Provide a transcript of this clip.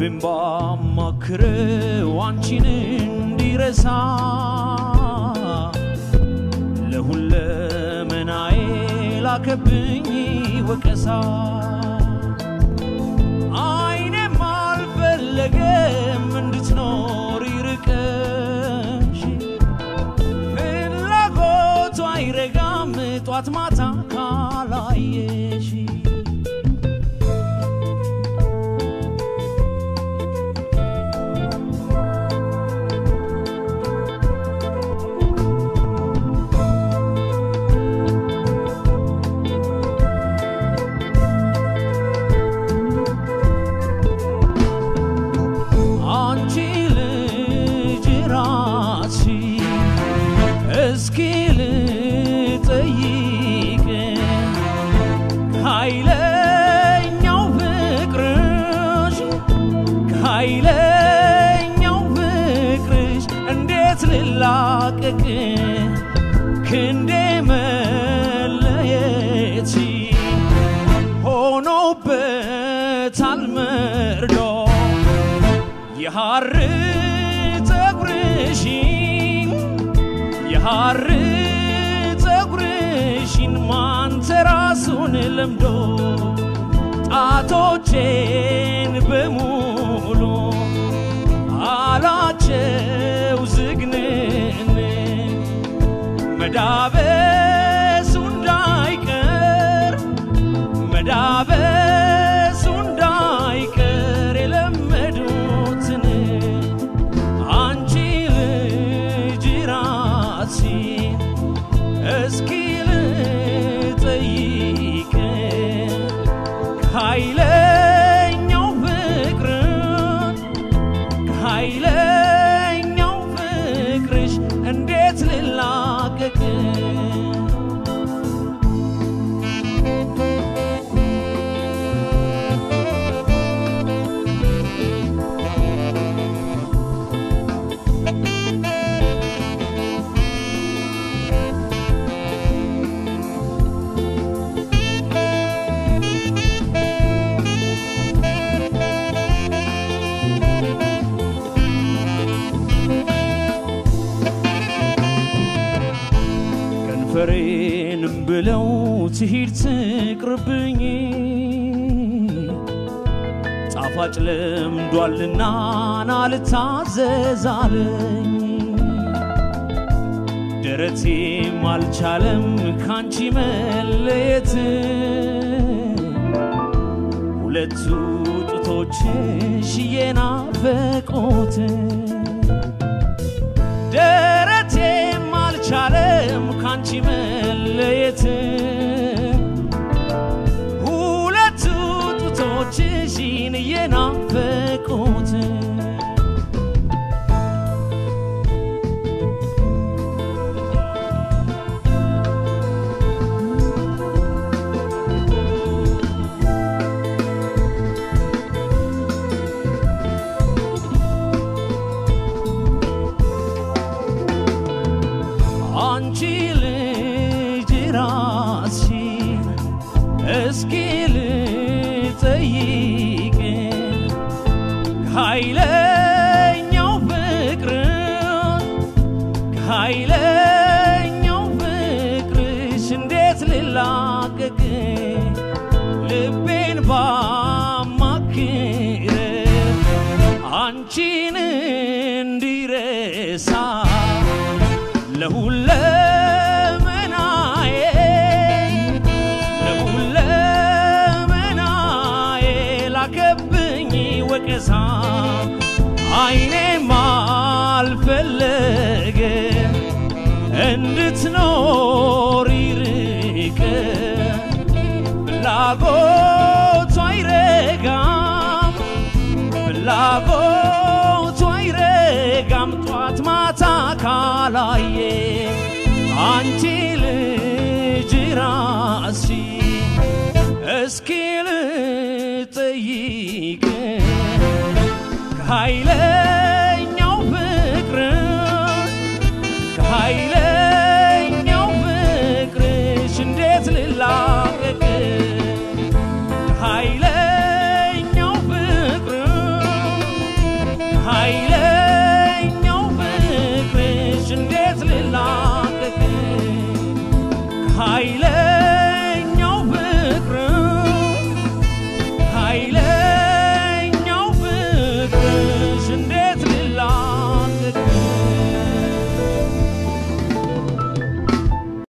ልቤምባ ማክረው አንቺን እንዲረሳ ለሁለመናዬ ላከብኝ ወቀሳ አይኔም አልፈለገም እንድትኖር ይርቀሽ ፍላጎቱ አይረጋም ጧት ማታ ካላየሽ ላቀቅ ክንዴ መለየት ሆኖበታል መርዶ የሐር ፀጉርሽን ማንተራሱን ለምዶ ጣቶቼን በሙሉ አላቸው ዝግንን መዳበሱ እንዳይቀር የለመዱትን አንቺ ልጅ ራስሽን እስኪ ልጠይቅ ከኃይለኛው ፍቅርሽ እንዴት ልላቀቅ ከንፈሬንም ብለው ትሂድ ትቅርብኝ ጣፋጭ ለምዷልና ናልታዘዛለኝ ደረቴም አልቻለም ካንቺ መለየት ሁለቱ ጡቶችሽ የናፈቁት ደረቴም አልቻለም ካንቺ መለየት ሁለቱ ጡቶችሽን የናፈቁት አንቺ ልጅ ራስሽን እስኪ ልጠይቅ ከኃይለኛው ፍቅርሽ እንዴት ልላቀቅ ልቤን ባማክር አንቺን እንዲረሳ ለሁለመናዬ ላከብኝ ወቀሳ አይኔም አልፈለገ እንድትኖር ይርቅ ፍላጎቱ አይረጋም ጧት ማታ ካላየ አንቺ ልጅ ራስሽን እስኪ ልጠይቅ ከኃይለኛው ፍቅርሽ እንዴት ልላቀቅ ከኃይለኛው ፍቅርሽ አይለ